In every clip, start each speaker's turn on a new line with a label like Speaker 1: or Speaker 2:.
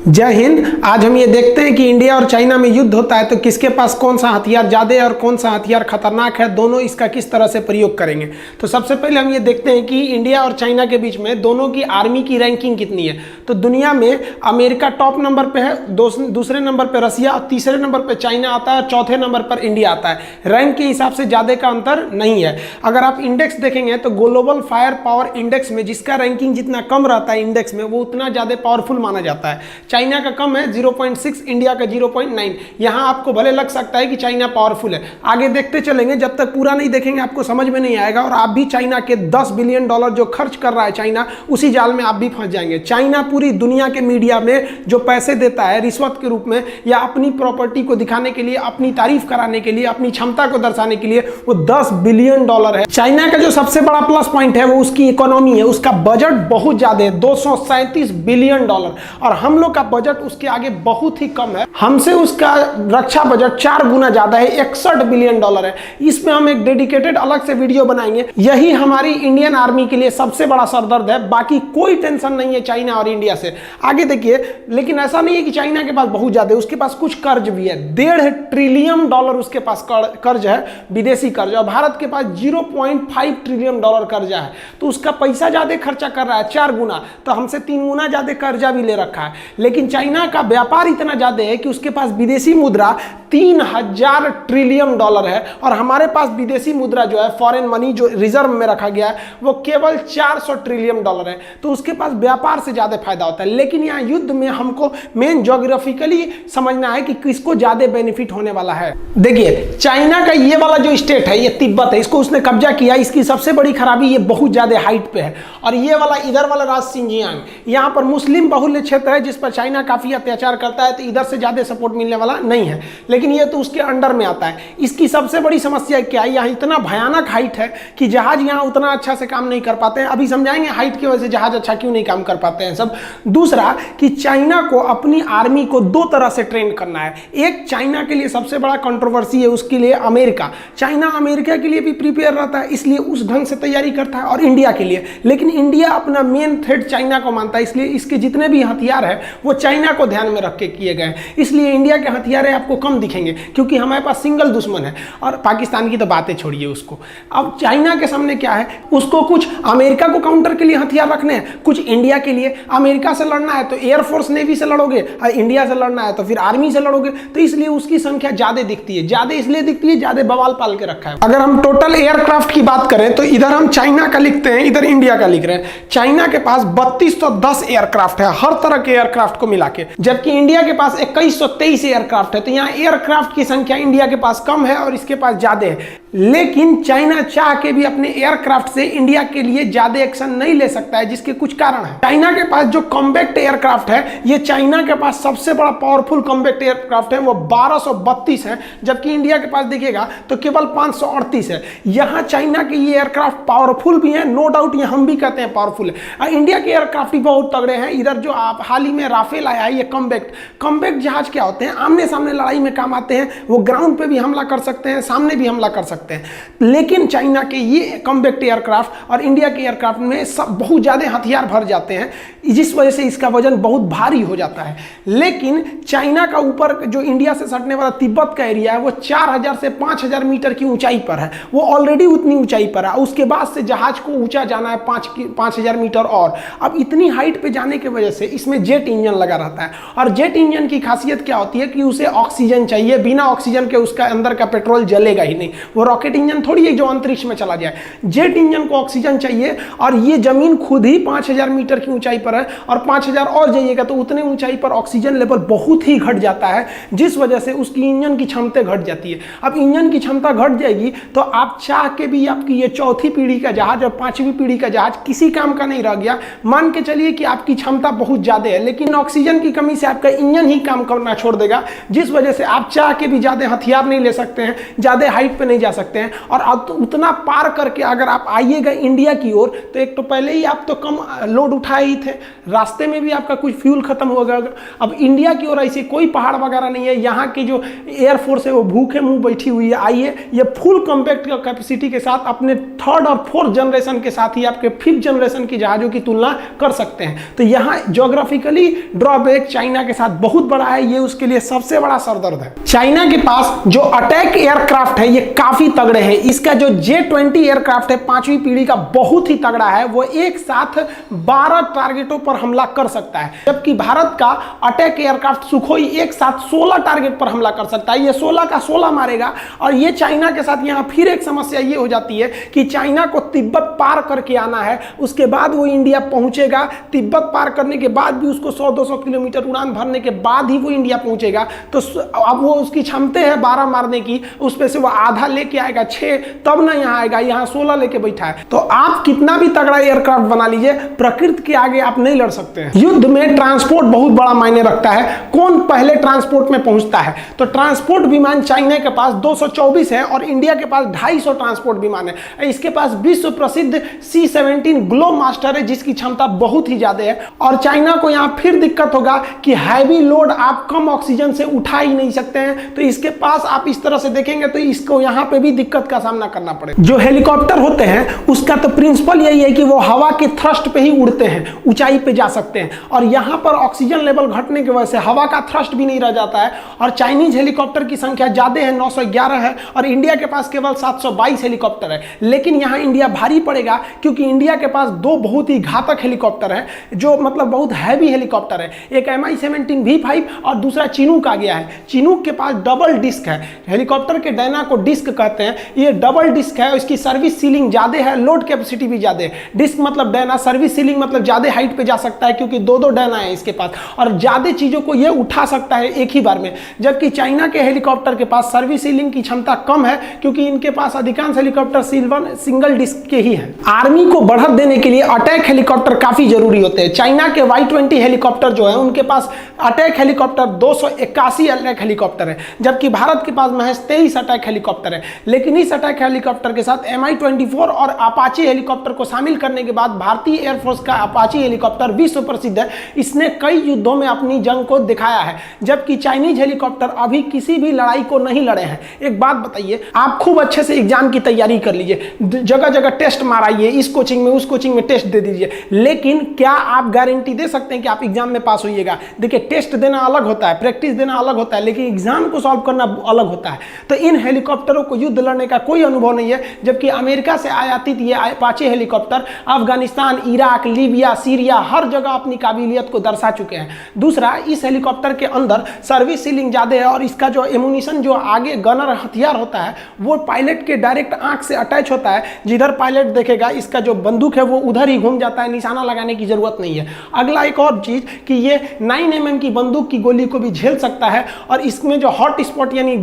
Speaker 1: जय हिंद। आज हम ये देखते हैं कि इंडिया और चाइना में युद्ध होता है तो किसके पास कौन सा हथियार ज़्यादा है और कौन सा हथियार खतरनाक है, दोनों इसका किस तरह से प्रयोग करेंगे। तो सबसे पहले हम ये देखते हैं कि इंडिया और चाइना के बीच में दोनों की आर्मी की रैंकिंग कितनी है। तो दुनिया में अमेरिका टॉप नंबर पे है, दूसरे नंबर पर रसिया और तीसरे नंबर पर चाइना आता है और चौथे नंबर पर इंडिया आता है। रैंक के हिसाब से ज़्यादा का अंतर नहीं है। अगर आप इंडेक्स देखेंगे तो ग्लोबल फायर पावर इंडेक्स में जिसका रैंकिंग जितना कम रहता है इंडेक्स में, वो उतना ज़्यादा पावरफुल माना जाता है। चाइना का कम है 0.6, इंडिया का 0.9। यहां आपको भले लग सकता है कि चाइना पावरफुल है, आगे देखते चलेंगे, जब तक पूरा नहीं देखेंगे आपको समझ में नहीं आएगा और आप भी चाइना के $10 बिलियन जो खर्च कर रहा है चाइना, उसी जाल में आप भी फंस जाएंगे। चाइना पूरी दुनिया के मीडिया में जो पैसे देता है रिश्वत के रूप में या अपनी प्रॉपर्टी को दिखाने के लिए, अपनी तारीफ कराने के लिए, अपनी क्षमता को दर्शाने के लिए, वो $10 बिलियन है। चाइना का जो सबसे बड़ा प्लस पॉइंट है वो उसकी इकोनॉमी है। उसका बजट बहुत ज्यादा है, $237 बिलियन, और हम लोग का बजट उसके आगे बहुत ही कम है। हमसे उसका रक्षा बजट 4 गुना ज्यादा है, $61 बिलियन है। इसमें हम एक डेडिकेटेड अलग से वीडियो बनाएंगे। यही हमारी इंडियन आर्मी के लिए सबसे बड़ा सरदर्द है, बाकी कोई टेंशन नहीं है चाइना और इंडिया से। आगे देखिए, लेकिन ऐसा नहीं है कि चाइना के पास बहुत ज्यादा है, उसके पास कुछ कर्ज भी है। $1.5 ट्रिलियन उसके पास कर्ज है, विदेशी कर्ज, और भारत के पास $0.5 ट्रिलियन कर्जा है। तो उसका पैसा ज्यादा खर्चा कर रहा है, 4 गुना, तो हमसे 3 गुना ज्यादा कर्जा भी ले रखा है। लेकिन चाइना का व्यापार इतना ज्यादा है कि उसके पास विदेशी मुद्रा 3000 ट्रिलियन है, और हमारे पास विदेशी मुद्रा जो है, फॉरेन मनी जो रिजर्व में रखा गया है, वो केवल 400 ट्रिलियन है। तो उसके पास व्यापार से ज्यादा फायदा होता है। लेकिन यहाँ युद्ध में हमको मेन ज्योग्राफिकली समझना है कि किसको ज्यादा बेनिफिट होने वाला है। देखिए, चाइना का ये वाला जो स्टेट है, ये तिब्बत है, इसको उसने कब्जा किया। इसकी सबसे बड़ी खराबी ये बहुत ज्यादा हाइट पे है। और ये वाला इधर वाला राज्य सिंजियांग, यहाँ पर मुस्लिम बहुल्य क्षेत्र है जिस पर चाइना काफी अत्याचार करता है, तो इधर से ज्यादा सपोर्ट मिलने वाला नहीं है। लेकिन ये तो उसके अंडर में आता है। इसकी सबसे बड़ी समस्या क्या है, यहाँ इतना भयानक हाइट है कि जहाज यहाँ उतना अच्छा से काम नहीं कर पाते हैं। अभी समझाएंगे हाइट की वजह से जहाज अच्छा क्यों नहीं काम कर पाते हैं सब। दूसरा कि चाइना को अपनी आर्मी को 2 तरह से ट्रेन करना है। एक चाइना के लिए सबसे बड़ा कंट्रोवर्सी है, उसके लिए अमेरिका। चाइना अमेरिका के लिए भी प्रिपेयर रहता है, इसलिए उस ढंग से तैयारी करता है, और इंडिया के लिए। लेकिन इंडिया अपना मेन थ्रेट चाइना को मानता है, इसलिए इसके जितने भी हथियार है वो चाइना को ध्यान में रख के किए गए। इसलिए इंडिया के हथियार आपको कम दिखेंगे क्योंकि हमारे पास सिंगल दुश्मन है। और पाकिस्तान की तो बातें छोड़िए उसको। अब चाइना के सामने क्या है, उसको कुछ अमेरिका को काउंटर के लिए हथियार रखने हैं, कुछ इंडिया के लिए। अमेरिका से लड़ना है तो एयरफोर्स नेवी से लड़ोगे, और इंडिया से लड़ना है तो फिर आर्मी से लड़ोगे। तो इसलिए उसकी संख्या ज्यादा दिखती है। ज्यादा इसलिए दिखती है, ज्यादा बवाल पाल के रखा है। अगर हम टोटल एयरक्राफ्ट की बात करें तो इधर हम चाइना का लिखते हैं, इधर इंडिया का लिख रहे हैं। चाइना के पास 3210 एयरक्राफ्ट है, हर तरह के एयरक्राफ्ट को मिला के, जबकि इंडिया के पास 2123 एयरक्राफ्ट है। तो यहाँ एयरक्राफ्ट की संख्या इंडिया के पास कम है और इसके पास ज्यादा है। लेकिन चाइना चाह के भी अपने एयरक्राफ्ट से इंडिया के लिए ज्यादा एक्शन नहीं ले सकता है, जिसके कुछ कारण है। चाइना के पास जो कॉम्बैक्ट एयरक्राफ्ट है, ये चाइना के पास सबसे बड़ा पावरफुल कॉम्बैक्ट एयरक्राफ्ट है, वो 1232 है, जबकि इंडिया के पास देखिएगा तो केवल 538 है। यहाँ चाइना के ये एयरक्राफ्ट पावरफुल भी है, नो डाउट, ये हम भी कहते हैं पावरफुल है। इंडिया के एयरक्राफ्ट भी बहुत तगड़े हैं। इधर जो आप हाल ही में राफेल आया है, ये कॉम्बैक्ट जहाज क्या होते हैं, आमने सामने लड़ाई में काम आते हैं। वो ग्राउंड पे भी हमला कर सकते हैं, सामने भी हमला कर सकते हैं। लेकिन चाइना के ये कॉम्बैक्ट एयरक्राफ्ट और इंडिया के एयरक्राफ्ट में सब बहुत ज्यादा हथियार भर जाते हैं, जिस वजह से इसका वजन बहुत भारी हो जाता है। लेकिन चाइना का ऊपर जो इंडिया से सटने वाला तिब्बत का एरिया है, वो 4000 से 5000 मीटर की ऊंचाई पर है। वो ऑलरेडी उतनी ऊंचाई पर है। उसके बाद से जहाज को ऊंचा जाना है 5000 मीटर और। अब इतनी हाइट पे जाने की वजह से इसमें जेट इंजन लगा रहता है, और जेट इंजन की खासियत क्या होती है कि उसे ऑक्सीजन चाहिए। बिना ऑक्सीजन के उसका अंदर का पेट्रोल जलेगा ही नहीं। वो रॉकेट इंजन थोड़ी है जो अंतरिक्ष में चला जाए। जेट इंजन को ऑक्सीजन चाहिए, और ये जमीन खुद ही 5000 मीटर की ऊंचाई पर है, और 5000 और जाइएगा तो उतने ऊंचाई पर ऑक्सीजन लेवल बहुत ही घट जाता है, जिस वजह से उसकी इंजन की क्षमता घट जाती है। अब इंजन की क्षमता घट जाएगी तो आप चाह के भी आपकी ये 4थी पीढ़ी का जहाज और 5वीं पीढ़ी का जहाज किसी काम का नहीं रह गया। मान के चलिए कि आपकी क्षमता बहुत ज्यादा है, लेकिन ऑक्सीजन की कमी से आपका इंजन ही काम करना छोड़ देगा, जिस वजह से आप चाह के भी ज्यादा हथियार नहीं ले सकते हैं, ज्यादा हाइट पे नहीं जा सकते हैं। और अब तो उतना पार करके अगर आप आइएगा इंडिया की ओर, तो एक तो पहले ही आप तो कम लोड उठाए ही थे, रास्ते में भी आपका कुछ फ्यूल खत्म हो गया। अब इंडिया की ओर ऐसे कोई पहाड़ वगैरह नहीं है। यहाँ की जो एयरफोर्स है वो भूखे मुंह बैठी हुई है। आइए, ये फुल कॉम्पैक्ट कैपेसिटी के साथ अपने 3rd और 4th जनरेशन के साथ ही आपके 5th जनरेशन की जहाजों की तुलना कर सकते हैं। तो यहाँ ज्योग्राफिकली ड्रॉबैक चाइना के साथ बहुत बड़ा है, ये उसके लिए सबसे बड़ा सरदर्द है। चाइना के पास जो अटैक एयरक्राफ्ट है ये काफी तगड़े हैं। इसका जो J-20 एयरक्राफ्ट है 5वीं पीढ़ी का, बहुत ही तगड़ा है। वो एक साथ 12 टारगेटों पर हमला कर सकता है, जबकि भारत का अटैक एयरक्राफ्ट सुखोई एक साथ 16 टारगेट पर हमला कर सकता है। ये 16 का 16 मारेगा। और ये चाइना के साथ यहाँ फिर एक समस्या ये हो जाती है कि चाइना को तिब्बत पार करके आना है, उसके बाद वो इंडिया पहुंचेगा। तिब्बत पार करने के बाद भी उसको 100-200 किलोमीटर उड़ान भरने के बाद ही वो इंडिया पहुंचेगा। तो अब वो उसकी क्षमता है 12 मारने की, उस पे से वो आधा लेके आएगा 6, तब ना यहाँ आएगा। यहाँ 16 लेके बैठा है। तो आप कितना भी तगड़ा एयरक्राफ्ट बना लीजिए, प्रकृति के आगे आप नहीं लड़ सकते हैं। युद्ध में ट्रांसपोर्ट बहुत बड़ा मायने रखता है। कौन पहले ट्रांसपोर्ट में पहुंचता है? तो ट्रांसपोर्ट विमान चाइना के पास 224 है और इंडिया के पास 250 ट्रांसपोर्ट विमान है। इसके पास विश्व प्रसिद्ध C-17 ग्लोब मास्टर है, जिसकी क्षमता बहुत ही ज्यादा है। और चाइना को यहाँ फिर दिक्कत होगा कि हैवी लोड आप कम ऑक्सीजन से उठा ही नहीं सकते हैं। तो इसके पास आप इस तरह से देखेंगे तो इसको यहाँ पे भी दिक्कत का सामना करना पड़ेगा। जो हेलीकॉप्टर होते हैं उसका तो प्रिंसिपल यही है कि वो हवा के थ्रस्ट पे ही उड़ते हैं, ऊंचाई पे जा सकते हैं। और यहाँ पर ऑक्सीजन लेवल घटने की वजह से हवा का थ्रस्ट भी नहीं रह जाता है। और चाइनीज हेलीकॉप्टर की संख्या ज्यादा है, 911 है, और इंडिया के पास केवल 722 हेलीकॉप्टर है। लेकिन यहाँ इंडिया भारी पड़ेगा, क्योंकि इंडिया के पास 2 बहुत ही घातक हेलीकॉप्टर है, जो मतलब बहुत हैवी हेलीकॉप्टर है। एक Mi-17 V5 और दूसरा चिनूक आ गया है। चिनूक के पास डबल डिस्क है। हेलीकॉप्टर के डायना को डिस्क कहते हैं। ये डबल डिस्क है, इसकी सर्विस सीलिंग ज्यादा है, लोड कैपेसिटी भी ज्यादा है। डिस्क मतलब डायना, सर्विस सीलिंग मतलब ज्यादा हाइट पे जा सकता है, क्योंकि 2-2 डायना है इसके पास, और ज्यादा चीजों को ये उठा सकता है एक ही बार में। जबकि चाइना के हेलीकॉप्टर के पास सर्विस सीलिंग की क्षमता कम है, क्योंकि इनके पास अधिकांश हेलीकॉप्टर सिंगल डिस्क के ही है। आर्मी को बढ़त देने के लिए अटैक हेलीकॉप्टर काफी जरूरी होते हैं। चाइना के Y-20 हेलीकॉप्टर जो है, उनके पास अटैक हेलीकॉप्टर 281 अटैक हेलीकॉप्टर है, जबकि भारत के पास महज 23 अटैक हेलीकॉप्टर है। लेकिन इस अटैक हेलीकॉप्टर के साथ Mi-24 और अपाचे हेलीकॉप्टर को शामिल करने के बाद भारतीय एयरफोर्स का अपाचे हेलीकॉप्टर विश्व प्रसिद्ध है। इसने कई युद्धों में अपनी जंग को दिखाया है, जबकि चाइनीज हेलीकॉप्टर अभी किसी भी लड़ाई को नहीं लड़े हैं। एक बात बताइए, आप खूब अच्छे से एग्जाम की तैयारी कर लीजिए, जगह जगह टेस्ट माराइए, इस कोचिंग में उस कोचिंग में टेस्ट दे दीजिए, लेकिन क्या आप गारंटी दे सकते हैं कि आप एग्जाम में पास होइएगा? देखिए, टेस्ट देना अलग होता है, प्रैक्टिस देना अलग होता है, लेकिन एग्जाम को सॉल्व करना अलग होता है। तो इन हेलीकॉप्टरों को युद्ध लड़ने का कोई अनुभव नहीं है, जबकि अमेरिका से आयातित ये Apache helicopter Afghanistan, Iraq, Libya, Syria हर जगह अपनी काबिलियत को दर्शा चुके हैं। दूसरा, इस हेलीकॉप्टर के अंदर सर्विस सीलिंग ज्यादा है, और इसका जो एमुनिशन, जो आगे गनर हथियार होता है, वो पायलट के डायरेक्ट आंख से अटैच होता है। जिधर पायलट देखेगा इसका जो बंदूक है वो उधर ही घूम जाता है, निशाना लगाने की जरूरत नहीं है। अगला एक और चीज कि ये 9 mm की बंदूक की गोली को भी झेल सकता है, और इसमें जो हॉट स्पॉट यानी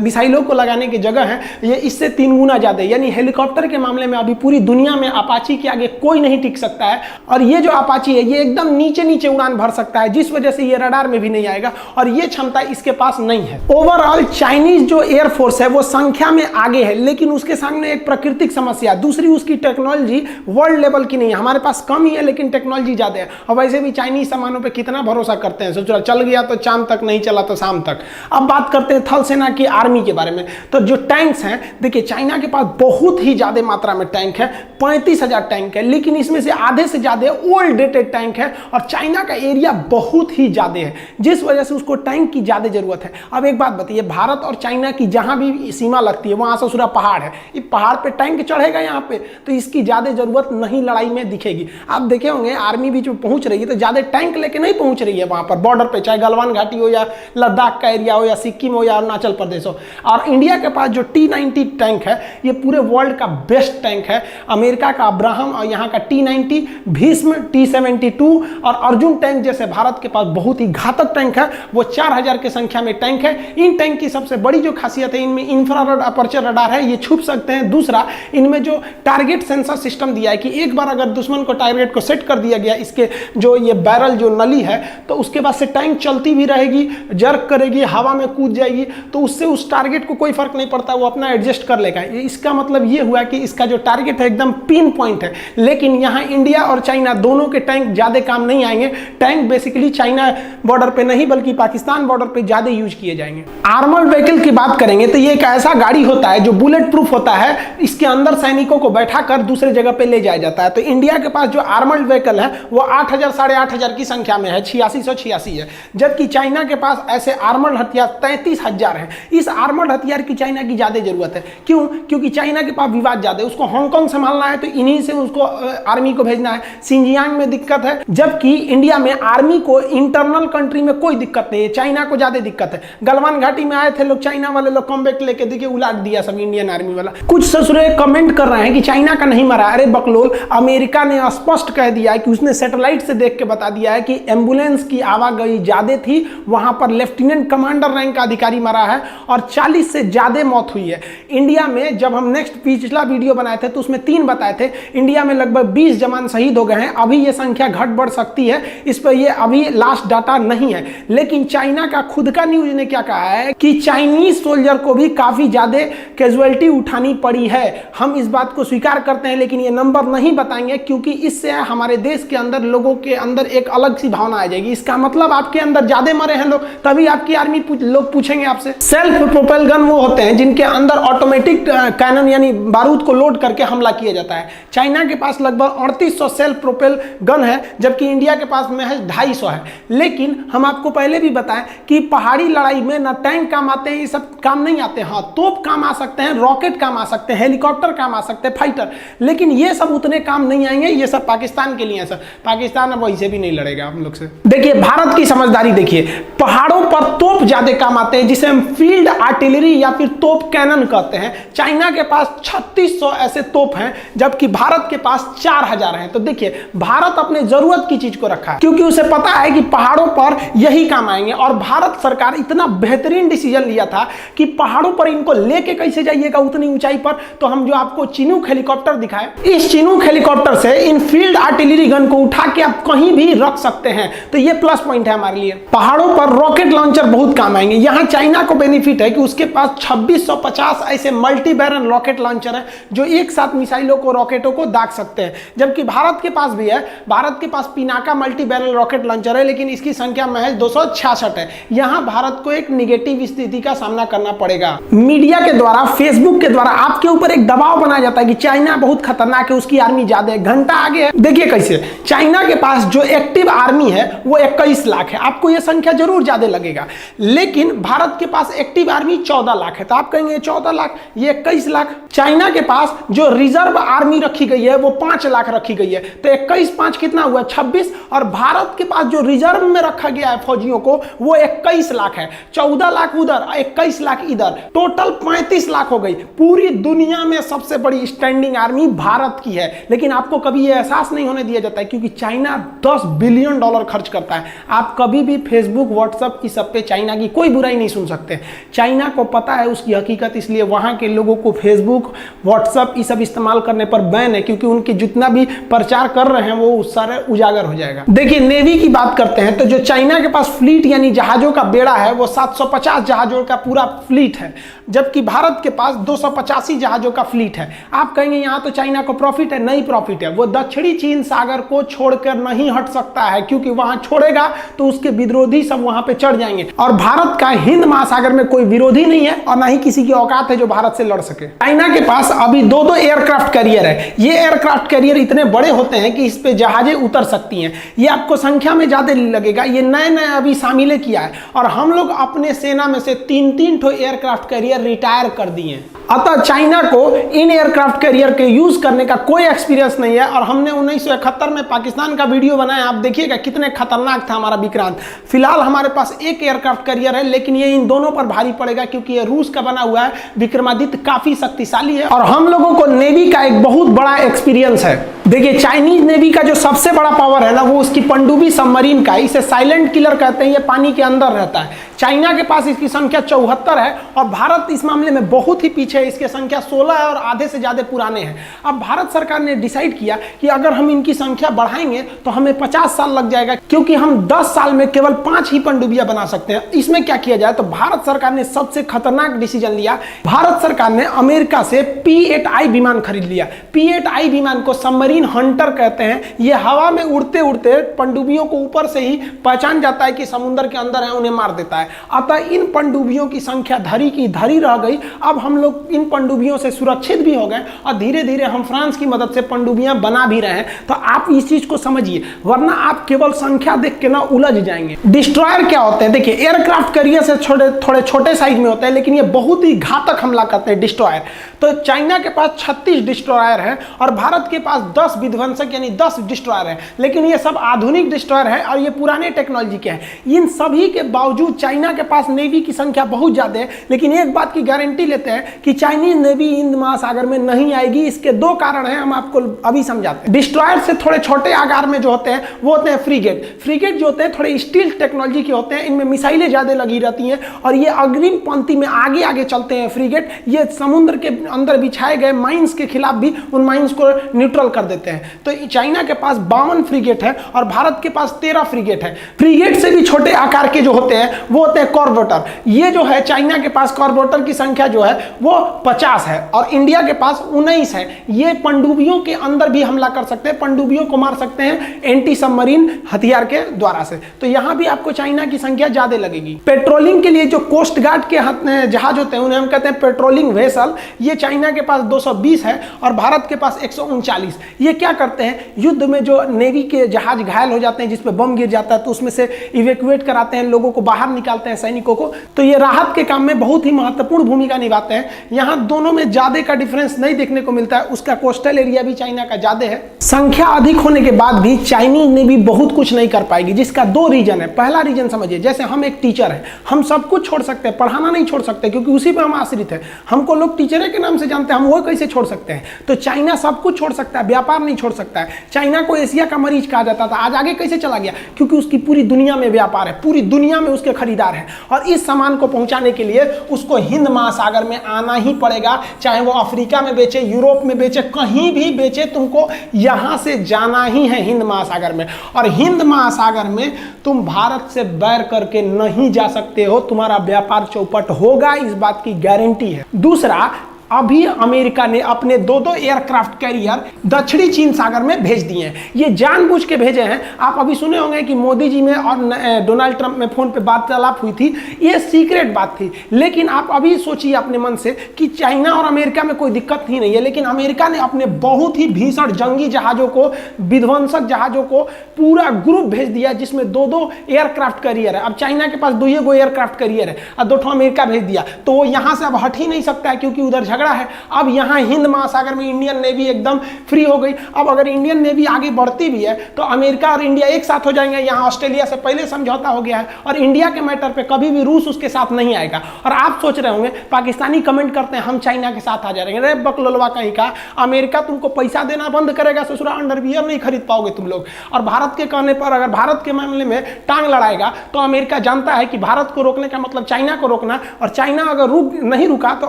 Speaker 1: मिसाइलों को लगाने की जगह है, ये इससे 3 गुना ज्यादा है। यानी हेलीकॉप्टर के मामले में अभी पूरी दुनिया में अपाची के आगे कोई नहीं टिक सकता है। और ये जो अपाची है ये एकदम नीचे नीचे उड़ान भर सकता है, जिस वजह से ये रडार में भी नहीं आएगा, और ये क्षमता इसके पास नहीं है। ओवरऑल चाइनीज जो एयरफोर्स है वो संख्या में आगे है, लेकिन उसके सामने एक प्राकृतिक समस्या, दूसरी उसकी टेक्नोलॉजी वर्ल्ड लेवल की नहीं है। हमारे पास कम ही है, लेकिन टेक्नोलॉजी ज्यादा है। और वैसे भी चाइनीज सामानों पे कितना भरोसा करते हैं, सोच चल गया तो चांद तक, नहीं चला तो शाम तक। अब बात करते हैं थल सेना की आर्मी के बारे में। तो जो टैंक्स हैं, देखिए चाइना के पास बहुत ही ज्यादा मात्रा में टैंक है, 35,000 टैंक है, लेकिन इसमें से आधे से ज्यादा ओल्ड डेटेड टैंक है, और चाइना का एरिया बहुत ही ज्यादा है, जिस वजह से उसको टैंक की ज्यादा जरूरत है। अब एक बात बताइए, भारत और चाइना की जहां भी सीमा लगती है वहां से पूरा पहाड़ है, इस पहाड़ पे टैंक चढ़ेगा यहाँ पे, तो इसकी ज्यादा जरूरत नहीं लड़ाई में दिखेगी। आप देखे होंगे आर्मी भी जो पहुंच रही है तो ज्यादा टैंक लेके नहीं पहुंच रही है वहां पर बॉर्डर पे, चाहे गलवान घाटी हो या लद्दाख का एरिया हो या सिक्किम हो या अरुणाचल प्रदेश हो। और इंडिया के पास जो T-90 टैंक है ये पूरे वर्ल्ड का बेस्ट टैंक है। अमेरिका का अब्राहम और यहाँ का T-90, भीष्म, T-72 और अर्जुन टैंक जैसे भारत के पास बहुत ही घातक टैंक है। वो 4000 की संख्या में टैंक है। इन टैंक की सबसे बड़ी जो खासियत है, इनमें इंफ्रारेड अपर्चर रडार है, ये छुप सकते हैं। दूसरा, इनमें जो टारगेट सेंसर सिस्टम दिया है कि एक बार अगर दुश्मन को टारगेट को सेट कर दिया गया, इसके जो ये बैरल जो नली है, तो उसके बाद से टैंक चलती भी रहेगी, जर्क करेगी, हवा में कूद जाएगी, तो उससे उस टारगेट को कोई फर्क नहीं पड़ता, वो अपना एडजस्ट कर लेगा। इसका मतलब ये हुआ कि इसका जो टारगेट है एकदम पिन पॉइंट है। लेकिन यहाँ इंडिया और चाइना दोनों के टैंक ज्यादा काम नहीं आएंगे। टैंक बेसिकली चाइना बॉर्डर पे नहीं बल्कि पाकिस्तान बॉर्डर पे ज्यादा यूज किए जाएंगे। आर्मर्ड व्हीकल की बात करेंगे तो ये एक ऐसा गाड़ी होता है जो बुलेट प्रूफ होता है। इसके अंदर सैनिकों को बैठाकर दूसरे जगह पे ले जाया जाता है। तो इंडिया के पास जो आर्मर्ड व्हीकल है वो 8000 8500 की संख्या में है, 8686 है, जबकि चाइना के पास ऐसे आर्मर्ड हथियार 33,000 है। इस आर्मर्ड हथियार की चाइना की ज्यादा जरूरत है। क्यों? क्योंकि चाइना के पास विवाद ज्यादा है, उसको हांगकांग संभालना है तो इन्हीं से उसको आर्मी को भेजना है। सिंजियांग में दिक्कत है, जबकि इंडिया में आर्मी को इंटरनल कंट्री में कोई दिक्कत नहीं है, चाइना को ज्यादा दिक्कत है। गलवान घाटी में आए थे लोग, चाइना वाले लोग कॉम्बैक्ट लेके देखिए उलाट दिया सब इंडियन आर्मी वाला। कुछ ससुरे कमेंट कर रहे हैं कि चाइना का नहीं मरा। अरे बकलोल, अमेरिका ने स्पष्ट कह दिया है कि उसने सैटेलाइट से देख के बता दिया है कि एम्बुलेंस की आवागई ज्यादा थी, वहां पर लेफ्टिनेंट कमांडर रैंक का अधिकारी मरा है और 40 से ज्यादा मौत हुई है। इंडिया में जब हम पिछला वीडियो बनाए थे तो उसमें 3 बताए थे, इंडिया में लगभग 20 जवान शहीद हो गए हैं। अभी ये संख्या घट बढ़ सकती है, इस पर ये अभी लास्ट डाटा नहीं है। लेकिन चाइना का खुद का न्यूज ने क्या कहा है कि चाइनीज सोल्जर को भी काफी ज्यादा कैजुअलिटी उठानी पड़ी है। हम इस बात को स्वीकार करते हैं, लेकिन ये नंबर नहीं बताएंगे क्योंकि इससे हमारे देश के अंदर लोगों के अंदर एक अलग सी भावना आ जाएगी। इसका मतलब आपके अंदर ज्यादा मरे हैं लोग, तभी आपकी आर्मी लोग पूछेंगे आपसे। सेल्फ प्रोपेल गन वो होते हैं जिनके अंदर ऑटोमेटिक कैनन यानी बारूद को लोड करके हमला किया जाता है। चाइना के पास लगभग 3800 सेल्फ प्रोपेल गन है, जबकि इंडिया के पास महज 250 है। लेकिन हम आपको पहले भी बताएं कि पहाड़ी लड़ाई में ना टैंक काम आते हैं, ये सब काम नहीं आते। हाँ, तोप काम आ सकते हैं, रॉकेट काम आ सकते हैं, हेलीकॉप्टर काम आ सकते हैं, फाइटर, लेकिन ये सब उतने काम नहीं आएंगे। ये सब पाकिस्तान के लिए है सर। पाकिस्तान अब वैसे भी नहीं लड़ेगा हम लोग से। देखिए भारत की समझदारी देखिए, पहाड़ों पर तोप ज्यादा काम आते हैं जिसे हम फील्ड आर्टिलरी या फिर तोप कैनन कहते हैं। चाइना के पास 3600 ऐसे तोप हैं, जबकि भारत के पास 4000 हैं। तो देखिए भारत अपने जरूरत की चीज को रखा है क्योंकि उसे पता है कि पहाड़ों पर यही काम आएंगे। और भारत सरकार इतना बेहतरीन डिसीजन लिया था कि पहाड़ों पर इनको लेके कैसे जाइएगा उतनी ऊंचाई पर। तो हम जो आपको चिनूक हेलीकॉप्टर दिखाए, इस चिनूक हेलीकॉप्टर से इन फील्ड आर्टिलरी गन को उठा के आप कहीं भी रख सकते हैं। तो ये प्लस पॉइंट है हमारे लिए। पहाड़ों पर रॉकेट लॉन्चर बहुत काम आएंगे। यहां चाइना को बेनिफिट है कि उसके पास 2650 ऐसे मल्टी बैरल रॉकेट लॉन्चर है जो एक साथ मिसाइलों को, रॉकेटों को दाग सकते हैं, जबकि भारत के पास भी है। भारत के पास Pinaka multi barrel rocket launcher है, लेकिन इसकी संख्या महज 266 है। यहां भारत को एक निगेटिव स्थिति का सामना करना पड़ेगा। मीडिया के द्वारा, फेसबुक के द्वारा आपके ऊपर एक दबाव बनाया जाता है कि चाइना बहुत खतरनाक है, उसकी आर्मी ज्यादा है, घंटा आगे है। देखिए कैसे चाइना के पास जो एक्टिव आर्मी है वो 21 लाख है। आपको यह संख्या जरूर ज्यादा लगेगा, लेकिन भारत के पास एक्टिव आर्मी 14 लाख है। तो आप कहेंगे 14 लाख, ये 21 लाख। चाइना के पास जो रिजर्व आर्मी रखी गई है वो 5 लाख रखी गई है। तो 21 5 कितना हुआ? 26। और भारत के पास जो रिजर्व में रखा गया है फौजियों को वो 21 लाख है। 14 लाख उधर, 21 लाख इधर, टोटल 35 लाख हो गई। पूरी दुनिया में सबसे बड़ी स्टैंडिंग आर्मी भारत की है। लेकिन आपको कभी यह एहसास नहीं होने दिया जाता है क्योंकि चाइना $10 बिलियन खर्च करता है। आप कभी भी फेसबुक, व्हाट्सएप इस सब पे चाइना की कोई बुराई नहीं सुन सकते। चाइना को पता है उसकी हकीकत, इसलिए वहां के लोगों को फेसबुक, व्हाट्सएप ये सब इस्तेमाल करने पर बैन है, क्योंकि उनके जितना भी प्रचार कर रहे हैं वो सारे उजागर हो जाएगा। देखिए नेवी की बात करते हैं तो जो चाइना के पास फ्लीट यानी जहाजों का बेड़ा है वो 750 जहाजों का पूरा फ्लीट है, जबकि भारत के पास 285 जहाजों का फ्लीट है। आप कहेंगे यहां तो चाइना को प्रॉफिट है, नहीं प्रॉफिट है। वो दक्षिणी चीन सागर को छोड़कर नहीं हट सकता है, क्योंकि वहां छोड़ेगा तो उसके विरोधी सब वहां पे चढ़ जाएंगे। और भारत का हिंद महासागर में कोई विरोधी नहीं है और ना ही किसी की औकात है जो भारत से लड़ सके। चाइना के पास अभी 2-2 एयरक्राफ्ट कैरियर है। ये एयरक्राफ्ट कैरियर इतने बड़े होते हैं कि इस पे जहाजें उतर सकती हैं। ये आपको संख्या में ज्यादा लगेगा, ये नए नए अभी शामिल किया है। और हम लोग अपने सेना में से 3-3 ठो एयरक्राफ्ट कैरियर रिटायर कर दिए। अतः चाइना को इन एयरक्राफ्ट कैरियर के यूज करने का कोई एक्सपीरियंस नहीं है। और हमने 1971 में पाकिस्तान का वीडियो बनाया, आप देखिएगा कितने खतरनाक था हमारा विक्रांत। फिलहाल हमारे पास एक एयरक्राफ्ट कैरियर है, लेकिन ये इन दोनों पर भारी पड़ेगा क्योंकि ये रूस का बना हुआ है। विक्रमादित्य काफी शक्तिशाली है और हम लोगों को नेवी का एक बहुत बड़ा एक्सपीरियंस है। देखिए चाइनीज नेवी का जो सबसे बड़ा पावर है ना वो उसकी पनडुब्बी सबमरीन का है। इसे साइलेंट किलर कहते हैं, ये पानी के अंदर रहता है। चाइना के पास इसकी संख्या 74 है और भारत इस मामले में बहुत ही पीछे है। इसकी संख्या 16 है और आधे से ज्यादा पुराने हैं। अब भारत सरकार ने डिसाइड किया कि अगर हम इनकी संख्या बढ़ाएंगे तो हमें 50 साल लग जाएगा, क्योंकि हम 10 साल में केवल 5 ही पनडुब्बियां बना सकते हैं। इसमें क्या किया जाए तो भारत सरकार ने सबसे खतरनाक डिसीजन लिया। भारत सरकार ने अमेरिका से P-8I विमान खरीद लिया। P-8I विमान को सबमरीन मरीन हंटर कहते हैं। ये हवा में उड़ते उड़ते पनडुब्बियों को ऊपर से ही पहचान जाता है कि समुद्र के अंदर है, उन्हें मार देता है। अतः इन पनडुब्बियों की संख्या धरी की धरी रह गई। अब हम लोग इन पनडुब्बियों से सुरक्षित भी हो गए और धीरे धीरे हम फ्रांस की मदद से पनडुब्बियां बना भी रहे हैं। तो आप इस चीज को समझिए, वरना आप केवल संख्या देख के ना उलझ जाएंगे। डिस्ट्रॉयर क्या होते हैं? देखिए, एयरक्राफ्ट कैरियर से थोड़े छोटे साइज में होते हैं, लेकिन ये बहुत ही घातक हमला करते हैं डिस्ट्रॉयर। तो चाइना के पास 36 डिस्ट्रॉयर है और भारत के पास 10 विध्वंसक यानी 10 डिस्ट्रॉयर है, लेकिन ये सब आधुनिक डिस्ट्रॉयर है और ये पुराने टेक्नोलॉजी के हैं। इन सभी के बावजूद चाइना के पास नेवी की संख्या बहुत ज्यादा है, लेकिन एक बात की गारंटी लेते हैं कि चाइनीज नेवी हिंद महासागर में नहीं आएगी। इसके दो कारण हैं, हम आपको अभी समझाते हैं। डिस्ट्रॉयर से थोड़े छोटे आकार में जो होते हैं वो होते हैं फ्रीगेट। फ्रीगेट जो होते हैं थोड़े स्टील टेक्नोलॉजी के होते हैं, इनमें मिसाइलें ज्यादा लगी रहती हैं और ये अग्रिम पंक्ति में आगे आगे चलते हैं। फ्रीगेट ये समुद्र के अंदर बिछाए गए माइंस के खिलाफ भी उन माइंस को न्यूट्रल कर देते हैं। तो चाइना के पास 52 फ्रीगेट है और भारत के पास 13 फ्रीगेट है। फ्रीगेट से भी छोटे आकार के जो होते हैं वो होते हैं कॉर्बेटर। ये जो है चाइना के पास कॉर्बेटर की संख्या जो है वो 50 है और इंडिया के पास 19 है। ये पनडुब्बियों के अंदर भी हमला कर सकते हैं, पनडुब्बियों को मार सकते हैं एंटी सबमरीन हथियार के द्वारा से। तो यहां भी आपको चाइना की संख्या ज्यादा लगेगी। पेट्रोलिंग के लिए जो कोस्ट गार्ड के जहाज होते हैं उन्हें हम कहते हैं पेट्रोलिंग वेसल। ये चाइना के पास 220 है और भारत के पास 139। ये क्या करते हैं? युद्ध में जो नेवी के जहाज घायल हो जाते हैं, जिसपे बम गिर जाता है, तो उसमें से इवैक्यूएट कराते हैं, लोगों को बाहर निकालते हैं, सैनिकों को। तो ये राहत के काम में बहुत ही महत्वपूर्ण भूमिका निभाते हैं। यहाँ दोनों में ज्यादा का डिफरेंस नहीं देखने को मिलता है। उसका कोस्टल एरिया भी चाइना का ज्यादा है। संख्या अधिक होने के बाद भी चाइनीज नेवी बहुत कुछ नहीं कर पाएगी, जिसका दो रीजन है। पहला रीजन समझिए, जैसे हम एक टीचर हैं, हम सब कुछ छोड़ सकते हैं, पढ़ाना नहीं छोड़ सकते क्योंकि उसी पे हम आश्रित है। हमको लोग टीचर के नाम से जानते हैं, हम वो कैसे छोड़ सकते हैं? तो चाइना सब कुछ छोड़ सकता है, व्यापार नहीं छोड़ सकता है। चाइना को एशिया का मरीज कहा जाता था, आज आगे कैसे चला गया? क्योंकि उसकी पूरी दुनिया में व्यापार है, पूरी दुनिया में उसके खरीदार हैं और इस सामान को पहुंचाने के लिए उसको हिंद महासागर में आना ही पड़ेगा। चाहे वो अफ्रीका में बेचे, यूरोप में बेचे, कहीं भी बेचे, तुमको यहां से जाना ही है हिंद महासागर में। और हिंद महासागर में तुम भारत से बैर करके नहीं जा सकते हो, तुम्हारा व्यापार चौपट होगा, इस बात की गारंटी है। दूसरा, अभी अमेरिका ने अपने 2-2 एयरक्राफ्ट कैरियर दक्षिणी चीन सागर में भेज दिए हैं। ये जानबूझ के भेजे हैं। आप अभी सुने होंगे कि मोदी जी में और डोनाल्ड ट्रंप में फोन पे वार्तालाप हुई थी, ये सीक्रेट बात थी। लेकिन आप अभी सोचिए अपने मन से कि चाइना और अमेरिका में कोई दिक्कत ही नहीं है, लेकिन अमेरिका ने अपने बहुत ही भीषण जंगी जहाजों को, विध्वंसक जहाजों को पूरा ग्रुप भेज दिया, जिसमें 2-2 एयरक्राफ्ट कैरियर है। अब चाइना के पास 2 एयरक्राफ्ट कैरियर है और 2 अमेरिका भेज दिया, तो वो यहां से अब हट ही नहीं सकता है क्योंकि उधर है। अब यहां हिंद महासागर में इंडियन नेवी एकदम फ्री हो गई। अब अगर इंडियन नेवी आगे बढ़ती भी है तो अमेरिका और इंडिया एक साथ हो जाएंगे। यहां ऑस्ट्रेलिया से पहले समझौता हो गया है और इंडिया के मैटर पे कभी भी रूस उसके साथ नहीं आएगा। और आप सोच रहे होंगे, पाकिस्तानी कमेंट करते हैं हम चाइना के साथ आ जाएंगे। अरे बकलोलवा कहीं का, अमेरिका तुमको पैसा देना बंद करेगा, ससुरा अंडरवियर नहीं खरीद पाओगे तुम लोग। और भारत के कहने पर अगर भारत के मामले में टांग लड़ाएगा तो अमेरिका जानता है कि भारत को रोकने का मतलब चाइना को रोकना, और चाइना अगर नहीं रुका तो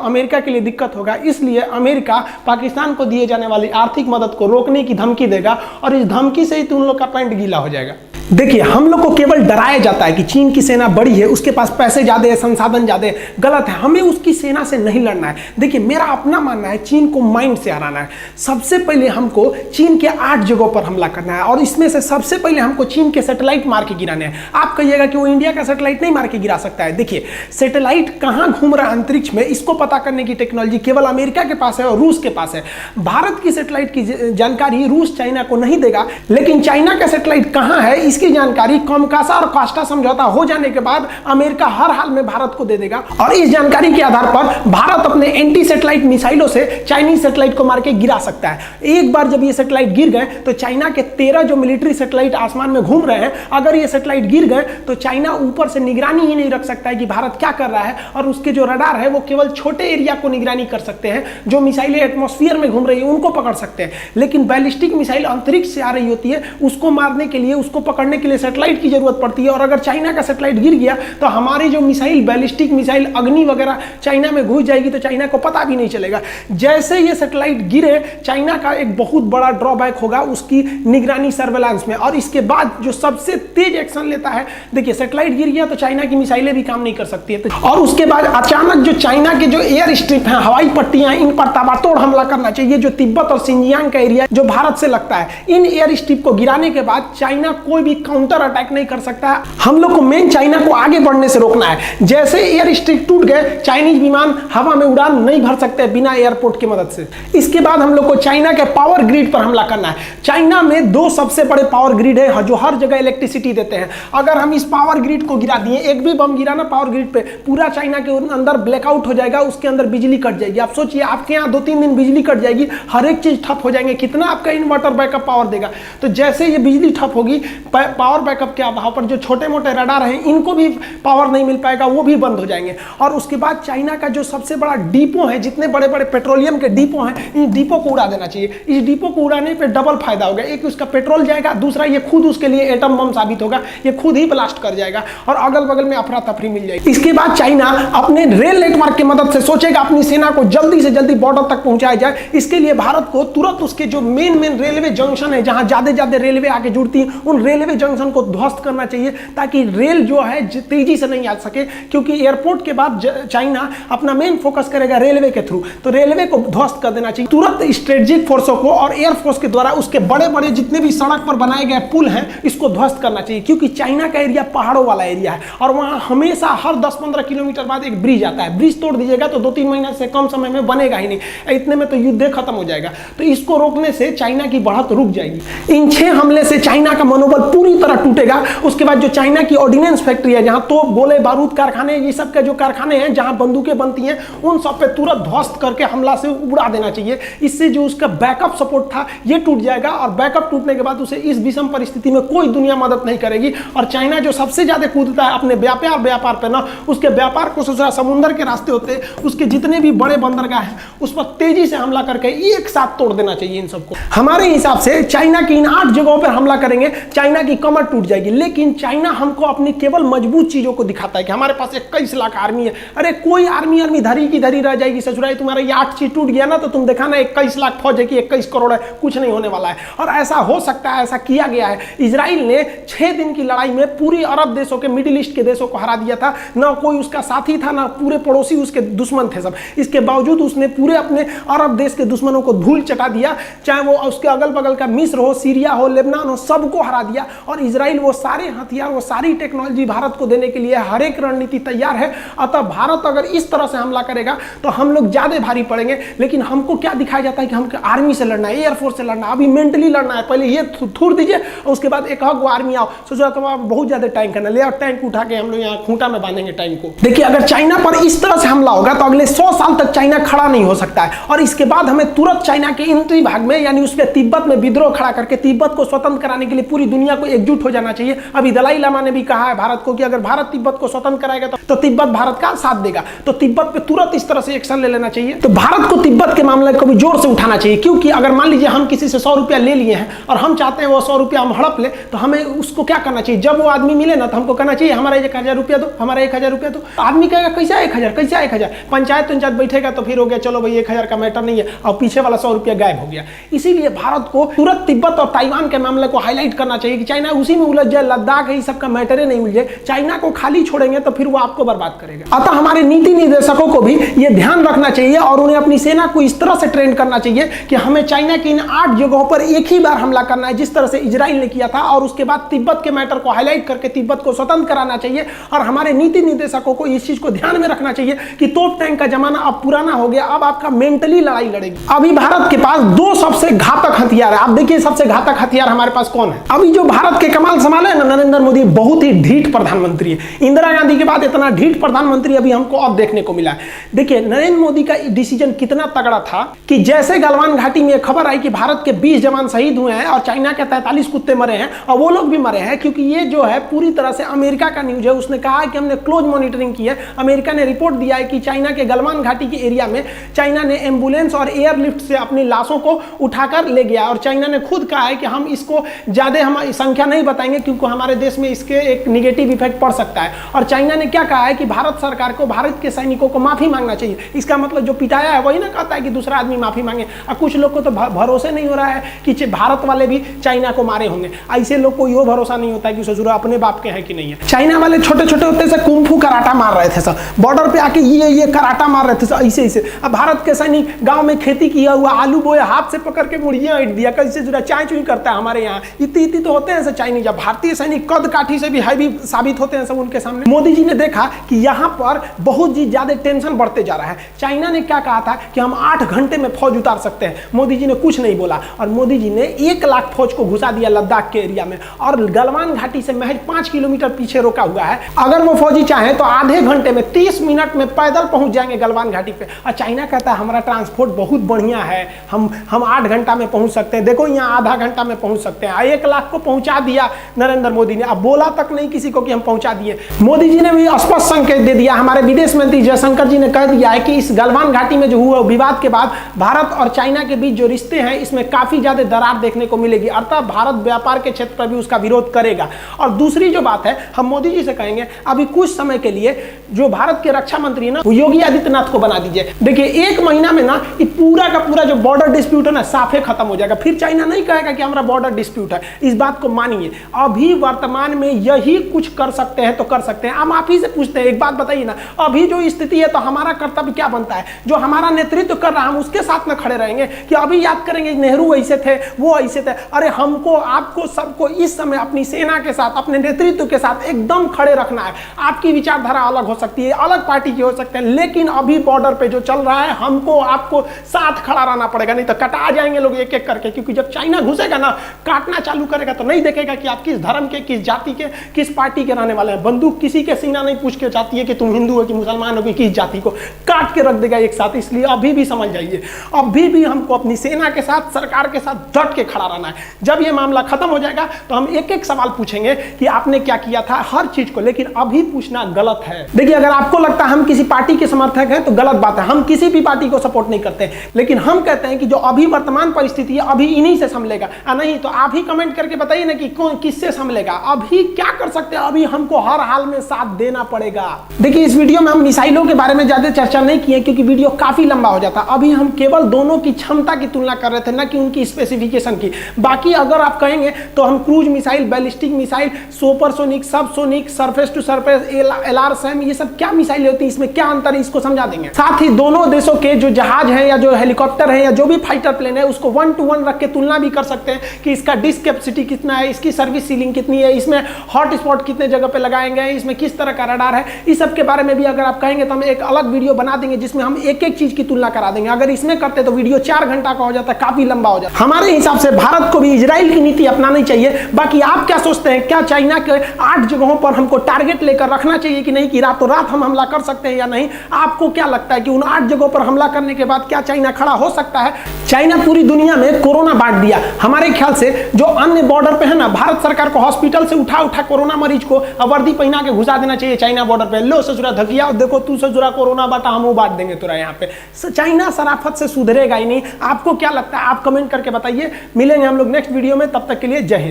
Speaker 1: अमेरिका के लिए दिक्कत होगा। इसलिए अमेरिका पाकिस्तान को दिए जाने वाली आर्थिक मदद को रोकने की धमकी देगा और इस धमकी से ही तुम लोग का पैंट गीला हो जाएगा। देखिए, हम लोग को केवल डराया जाता है कि चीन की सेना बड़ी है, उसके पास पैसे ज्यादा है, संसाधन ज्यादा है। गलत है, हमें उसकी सेना से नहीं लड़ना है। देखिए, मेरा अपना मानना है चीन को माइंड से हराना है। सबसे पहले हमको चीन के 8 जगहों पर हमला करना है और इसमें से सबसे पहले हमको चीन के सैटेलाइट मार के गिराने हैं। आप कहिएगा कि वो इंडिया का सैटेलाइट नहीं मार के गिरा सकता है। देखिए, सैटेलाइट कहां घूम रहा है अंतरिक्ष में, इसको पता करने की टेक्नोलॉजी केवल अमेरिका के पास है और रूस के पास है। भारत की सैटेलाइट की जानकारी रूस चाइना को नहीं देगा, लेकिन चाइना का सैटेलाइट कहां है इसकी जानकारी कासा और कास्टा समझौता हो जाने के बाद अमेरिका हर हाल में भारत को दे देगा। और इस जानकारी के आधार पर भारत अपने एंटी सैटेलाइट मिसाइलों से चाइनीज सैटेलाइट को मार के गिरा सकता है। एक बार जब ये सैटेलाइट गिर गए तो चाइना के 13 जो मिलिट्री सैटेलाइट आसमान में घूम रहे हैं, अगर ये सैटेलाइट गिर गए तो चाइना ऊपर से निगरानी ही नहीं रख सकता है कि भारत क्या कर रहा है, और उसके जो रडार है वो केवल छोटे एरिया को निगरानी कर सकते हैं। जो मिसाइलें एटमॉस्फेयर में घूम रही है उनको पकड़ सकते हैं, लेकिन बैलिस्टिक मिसाइल अंतरिक्ष से आ रही होती है, उसको मारने के लिए, उसको पकड़ने पकड़ने के लिए सैटेलाइट की जरूरत पड़ती है, और अगर चाइना का सैटेलाइट गिर गया तो हमारी जो मिसाइल, बैलिस्टिक मिसाइल अग्नि वगैरह चाइना में घुस जाएगी, तो चाइना को पता भी नहीं चलेगा। जैसे ये सैटेलाइट गिरे, चाइना का एक बहुत बड़ा ड्रॉबैक होगा उसकी निगरानी, सर्वेलांस में। और इसके बाद जो सबसे तेज एक्शन लेता है, देखिए सैटेलाइट गिर गया तो चाइना की मिसाइलें भी काम नहीं कर सकती है, और उसके बाद अचानक जो चाइना के जो एयर स्ट्रिप हैं, हवाई पट्टियां, इन पर ताबड़तोड़ हमला करना चाहिए। जो तिब्बत और सिंजियांग का एरिया जो भारत से लगता है, इन एयर स्ट्रिप को गिराने के बाद चाइना कोई भी काउंटर अटैक नहीं कर सकता है। हम लोग को मेन चाइना को आगे बढ़ने से रोकना है। जैसे एयर स्ट्रिप टूट गए, चाइनीज विमान हवा में उड़ान नहीं भर सकते बिना एयरपोर्ट की मदद से। इसके बाद हम लोग को चाइना के पावर ग्रिड पर हमला करना है। चाइना में 2 सबसे बड़े पावर ग्रिड है जो हर जगह इलेक्ट्रिसिटी देते हैं। अगर हम इस पावर ग्रिड को गिरा दिए, एक भी बम गिरा ना पावर ग्रिड पे, पूरा चाइना के अंदर ब्लैकआउट हो जाएगा, उसके अंदर बिजली कट जाएगी। आप सोचिए, आपके यहाँ 2-3 दिन बिजली कट जाएगी, हर एक चीज ठप हो जाएंगे, कितना आपका इन्वर्टर बैकअप पावर देगा। तो जैसे ये बिजली ठप होगी, पावर बैकअप के अभाव पर जो छोटे मोटे रडार हैं, इनको भी पावर नहीं मिल पाएगा, वो भी बंद हो जाएंगे। और उसके बाद चाइना का जो सबसे बड़ा डिपो है, जितने बड़े बड़े पेट्रोलियम के डिपो हैं, इन डिपो को उड़ा देना चाहिए। इस डिपो को उड़ाने पे डबल फायदा होगा, एक उसका पेट्रोल जाएगा, दूसरा ये खुद उसके लिए एटम बम साबित होगा, ये खुद ही ब्लास्ट कर जाएगा और अगल बगल में अफरा तफरी मिल जाएगी। इसके बाद चाइना अपने रेल नेटवर्क की मदद से सोचेगा अपनी सेना को जल्दी से जल्दी बॉर्डर तक पहुंचाया जाए। इसके लिए भारत को तुरंत उसके जो मेन रेलवे जंक्शन है, जहां ज्यादा रेलवे आके जुड़ती है, उन रेलवे जंक्शन को ध्वस्त करना चाहिए, ताकि रेल जो है तेजी से नहीं आ सके, क्योंकि एयरपोर्ट के बाद चाइना अपना मेन फोकस करेगा रेलवे के थ्रू। तो रेलवे को ध्वस्त कर देना चाहिए तुरंत। स्ट्रेटेजिक फोर्सों को और एयरफोर्स के द्वारा उसके बड़े बड़े जितने भी सड़क पर बनाए गए पुल हैं, इसको ध्वस्त करना चाहिए, क्योंकि चाइना का एरिया पहाड़ों वाला एरिया है और वहां हमेशा हर 10-15 किलोमीटर बाद एक ब्रिज आता है। ब्रिज तोड़ दीजिएगा तो 2-3 महीना से कम समय में बनेगा ही नहीं, इतने में तो युद्ध खत्म हो जाएगा। तो इसको रोकने से चाइना की बढ़त रुक जाएगी। इन 6 हमले से चाइना का मनोबल पूरी तरह टूटेगा। उसके बाद जो चाइना की ऑर्डिनेंस फैक्ट्री है, जहां तोप, गोले, बारूद कारखाने, ये सब के जो कारखाने हैं, जहां बंदूकें बनती हैं, उन सब पे तुरंत ध्वस्त करके हमला से उड़ा देना चाहिए। इससे जो उसका बैकअप सपोर्ट था, ये टूट जाएगा और बैकअप टूटने के बाद उसे इस विषम परिस्थिति में कोई दुनिया मदद नहीं करेगी। और चाइना जो सबसे ज्यादा कूदता है अपने व्यापार पे ना, उसके व्यापार को समुद्र के रास्ते होते हैं, उसके जितने भी बड़े बंदरगाह हैं, उस पर तेजी से हमला करके एक साथ तोड़ देना चाहिए इन सबको। हमारे हिसाब से चाइना की इन 8 जगहों पर हमला करेंगे, चाइना की कमर टूट जाएगी। लेकिन चाइना हमको अपनी केवल मजबूत चीजों को दिखाता है कि हमारे पास 21 लाख आर्मी है। अरे कोई आर्मी धरी की धरी रह जाएगी ससुराई, तुम्हारा ये 8 चीज टूट गया ना, तो तुम देखा ना 21 लाख फौज है कि 21 करोड़ है, कुछ नहीं होने वाला है। और ऐसा हो सकता है, ऐसा किया गया है। इजराइल ने 6 दिन की लड़ाई में पूरी अरब देशों के, मिडिल ईस्ट के देशों को हरा दिया था। ना कोई उसका साथी था, ना पूरे पड़ोसी उसके दुश्मन थे सब। इसके बावजूद उसने पूरे अपने अरब देश के दुश्मनों को धूल चटा दिया, चाहे वो उसके अगल बगल का मिस्र हो, सीरिया हो, लेबनान हो, सबको हरा दिया। और इजराइल वो सारे हथियार, वो सारी टेक्नोलॉजी भारत को देने के लिए हर एक रणनीति तैयार है। अतः भारत अगर इस तरह से हमला करेगा तो हम लोग ज्यादा भारी पड़ेंगे। लेकिन हमको क्या दिखाया जाता है कि हमको आर्मी से लड़ना है, एयरफोर्स से लड़ना है, अभी मेंटली लड़ना है। पहले ये थूर दीजिए और उसके बाद एक आर्मी आओ। सोचा तो आप बहुत ज्यादा टैंक करना, ले आओ टैंक उठा के हम लोग यहाँ खूंटा में बांधेंगे टैंक को। देखिए, अगर चाइना पर इस तरह से हमला होगा तो अगले 100 साल तक चाइना खड़ा नहीं हो सकता है। और इसके बाद हमें तुरंत चाइना के इंतरी भाग में, यानी उसके तिब्बत में विद्रोह खड़ा करके तिब्बत को स्वतंत्र कराने के लिए पूरी दुनिया को एकजुट हो जाना चाहिए। अभी दलाई लामा ने भी कहा है भारत को कि अगर भारत तिब्बत को स्वतंत्र कराएगा तो तिब्बत भारत का साथ देगा। तो तिब्बत पे तुरंत इस तरह से एक्शन ले लेना चाहिए। तो भारत को तिब्बत के मामले को भी जोर से उठाना चाहिए, क्योंकि अगर मान लीजिए हम किसी से 100 रुपया ले लिए हैं और हम चाहते हैं वो 100 रुपया हम हड़प ले, तो हमें उसको क्या करना चाहिए? जब वो आदमी मिले ना, तो हमको कहना चाहिए हमारा 1000 रुपया दो, हमारा 1000 रुपया दो। आदमी कहेगा कैसा 1000, कैसा 1000? पंचायत बैठेगा तो फिर हो गया, चलो भाई 1000 का मैटर नहीं है, और पीछे वाला 100 रुपया गायब हो गया। इसीलिए भारत को तुरंत तिब्बत और ताइवान के मामले को हाईलाइट करना चाहिए कि चाइना उसी में उलझ जाए, लद्दाख है, सबका मैटर नहीं मिल जाए। चाइना को खाली छोड़ेंगे तो फिर वो आपको बर्बाद करेगा। अतः हमारे नीति निर्देशकों को भी ये ध्यान रखना चाहिए और उन्हें अपनी सेना को इस तरह से ट्रेन करना चाहिए कि हमें चाइना की इन 8 जगहों पर एक ही बार हमला करना है, जिस तरह से इजराइल ने किया था। और उसके बाद तिब्बत के मैटर को हाईलाइट करके तिब्बत को स्वतंत्र कराना चाहिए। और हमारे नीति निर्देशकों को इस चीज को ध्यान में रखना चाहिए कि तोप टैंक का जमाना अब पुराना हो गया, अब आपका मेंटली लड़ाई लड़ेगी। अभी भारत के पास 2 सबसे घातक हथियार है। आप देखिए सबसे घातक हथियार हमारे पास कौन है? अभी जो भारत के कमाल संभाले ना नरेंद्र मोदी, बहुत ही ढीठ प्रधानमंत्री है। इंदिरा गांधी के बाद इतना ढीठ प्रधानमंत्री अभी हमको अब देखने को मिला है। देखिए नरेंद्र मोदी का डिसीजन कितना तगड़ा था कि जैसे गलवान घाटी में खबर आई कि भारत के 20 जवान शहीद हुए हैं और चाइना के 43 कुत्ते मरे हैं, और वो लोग भी मरे हैं, क्योंकि ये जो है पूरी तरह से अमेरिका का न्यूज है। उसने कहा है कि हमने क्लोज मॉनिटरिंग की है। अमेरिका ने रिपोर्ट दिया है कि चाइना के गलवान घाटी के एरिया में चाइना ने एम्बुलेंस और एयरलिफ्ट से अपनी लाशों को उठाकर ले गया, और चाइना ने खुद कहा है कि हम इसको ज्यादा हम संख्या नहीं बताएंगे क्योंकि हमारे देश में इसके एक निगेटिव इफेक्ट पड़ सकता है। और चाइना ने क्या कहा है कि भारत सरकार को भारत के सैनिकों को माफी मांगना चाहिए। इसका मतलब जो पिटाया है वही ना कहता है कि दूसरा आदमी माफी मांगे। और कुछ लोग को तो भरोसे नहीं हो रहा है कि भारत वाले भी चाइना को मारे होंगे। ऐसे लोग को यो भरोसा नहीं होता है कि ससुरा अपने बाप के हैं कि नहीं है। चाइना वाले छोटे छोटे होते से कुंफू कराटा मार रहे थे सब, बॉर्डर पे आके ये कराटा मार रहे थे सब ऐसे ऐसे। अब भारत के सैनिक गांव में खेती किया हुआ आलू बोया हाथ से पकड़ के मुड़िया ईट दिया, कैसे जुड़ा चाय चुई करता है हमारे यहाँ। इतनी तो होते हैं चाइनीज। जब भारतीय सैनिक कद काठी से भी हैवी साबित होते हैं सब उनके सामने। मोदी जी ने देखा कि यहाँ पर बहुत ही ज्यादा टेंशन बढ़ते जा रहा है। चाइना ने क्या कहा था कि हम 8 घंटे में फौज उतार सकते हैं। मोदी जी ने कुछ नहीं बोला और मोदी जी ने 1 लाख फौज को घुसा दिया लद्दाख के एरिया में और गलवान घाटी से महज 5 किलोमीटर पीछे रोका हुआ है। अगर वो फौजी चाहे तो आधे घंटे में 30 मिनट में पैदल पहुंच जाएंगे गलवान घाटी पे। और चाइना कहता है हमारा ट्रांसपोर्ट बहुत बढ़िया है, हम 8 घंटा में पहुंच सकते हैं। देखो यहाँ आधा घंटा में पहुंच सकते हैं। 1 लाख को पहुंचा दिया नरेंद्र मोदी ने। अब बोला तक नहीं किसी को कि हम पहुंचा दिए। मोदी जी ने भी स्पष्ट संकेत दे दिया। हमारे विदेश मंत्री जयशंकर जी ने कह दिया है कि इस गलवान घाटी में जो हुआ विवाद के बाद भारत और चाइना के बीच जो रिश्ते हैं इसमें काफी ज्यादा दरार देखने को मिलेगी। अर्थात भारत व्यापार के क्षेत्र पर भी उसका विरोध करेगा। और दूसरी जो बात है हम मोदी जी से कहेंगे अभी कुछ समय के लिए जो भारत के रक्षा मंत्री है ना वो योगी आदित्यनाथ को बना दीजिए। देखिए 1 महीना में ना पूरा का पूरा जो बॉर्डर डिस्प्यूट है ना साफे खत्म हो जाएगा। फिर चाइना नहीं कहेगा कि हमारा बॉर्डर डिस्प्यूट है। इस बात को मानिए। अभी वर्तमान में यही कुछ कर सकते हैं तो कर सकते हैं। हम आप ही से पूछते हैं एक बात बताइए ना, अभी जो स्थिति है तो हमारा कर्तव्य क्या बनता है? जो हमारा नेतृत्व कर रहा है हम उसके साथ में खड़े रहेंगे कि अभी याद करेंगे नेहरू ऐसे थे वो ऐसे थे? अरे हमको आपको सबको इस समय अपनी सेना के साथ अपने नेतृत्व के साथ एकदम खड़े रखना है। आपकी विचारधारा अलग हो सकती है, अलग पार्टी की हो सकते हैं, लेकिन अभी बॉर्डर पे जो चल रहा है हमको आपको साथ खड़ा रहना पड़ेगा, नहीं तो कटा जाएंगे लोग एक एक करके। क्योंकि जब चाइना घुसेगा ना काटना चालू करेगा तो नहीं देखेगा कि आप किस धर्म के, किस जाति के, किस पार्टी के रहने वाले हैं। बंदूक किसी के सीना नहीं पूछ के जाती है कि तुम हिंदू हो कि मुसलमान हो कि किस जाति को, काट के रख देगा एक साथ। इसलिए अभी भी समझ जाइए अभी भी हमको अपनी सेना के साथ सरकार के साथ डट के खड़ा रहना है। जब ये मामला खत्म हो जाएगा तो हम एक एक सवाल पूछेंगे कि आपने क्या किया था हर चीज को, लेकिन अभी पूछना गलत है। देखिए अगर आपको लगता है हम किसी पार्टी के समर्थक हैं तो गलत बात है। हम किसी भी पार्टी को सपोर्ट नहीं करते, लेकिन हम कहते हैं कि जो अभी वर्तमान परिस्थिति है अभी इन्हीं से संभलेगा। नहीं तो आप ही कमेंट करके बताइए ना कि कौन किससे संभलेगा। अभी क्या कर सकते हैं? अभी हमको हर हाल में साथ देना पड़ेगा। देखिए इस वीडियो में हम मिसाइलों के बारे में ज्यादा चर्चा नहीं किए क्योंकि वीडियो काफी लंबा हो जाता। अभी हम केवल दोनों की क्षमता की तुलना कर रहे थे, ना कि उनकी स्पेसिफिकेशन की। बाकी अगर आप कहेंगे तो हम cruise missile, ballistic missile, supersonic, subsonic, surface to surface, LRSAM, ये सब क्या मिसाइल होती है, इसमें क्या अंतर है, इसको समझा देंगे। साथ ही दोनों देशों के जो जहाज है या जो हेलीकॉप्टर है या जो भी फाइटर प्लेन है उसको 1 to 1 रख के तुलना भी कर सकते हैं कि इसका डिस्क कैपेसिटी कितना है, इसकी सर्विस सीलिंग कितनी है, इसमें हॉट स्पॉट कितने जगह पे लगाएंगे, इसमें किस तरह का रडार है। इस सब के बारे में भी अगर आप कहेंगे तो हम एक अलग वीडियो बना देंगे जिसमें हम एक एक चीज की तुलना करा देंगे। अगर इसमें करते तो वीडियो 4 घंटा का हो जाता है, काफी लंबा हो जाता है। हमारे हिसाब से भारत को भी इजराइल की नीति अपनानी चाहिए। बाकी आप क्या सोचते हैं? क्या चाइना के 8 जगहों पर हमको टारगेट लेकर रखना चाहिए कि नहीं, कि रातों रात हम हमला कर सकते हैं या नहीं? आपको क्या लगता है कि उन 8 जगहों पर हमला करने के बाद क्या चाइना खड़ा हो सकता है? चाइना पूरी दुनिया में कोरोना बांट दिया। हमारे ख्याल से जो अन्य बॉर्डर पे है ना, भारत सरकार को हॉस्पिटल से उठा कोरोना मरीज को वर्दी पहना के घुसा देना चाहिए चाइना बॉर्डर पे। लो ससुरा धकिया, देखो तू ससुरा कोरोना बांटा, हम वो बांट देंगे तुरा यहाँ पे। चाइना शराफत से सुधरेगा ही नहीं। आपको क्या लगता है? आप कमेंट करके बताइए। मिलेंगे हम लोग नेक्स्ट वीडियो में, तब तक के लिए जय हिंद।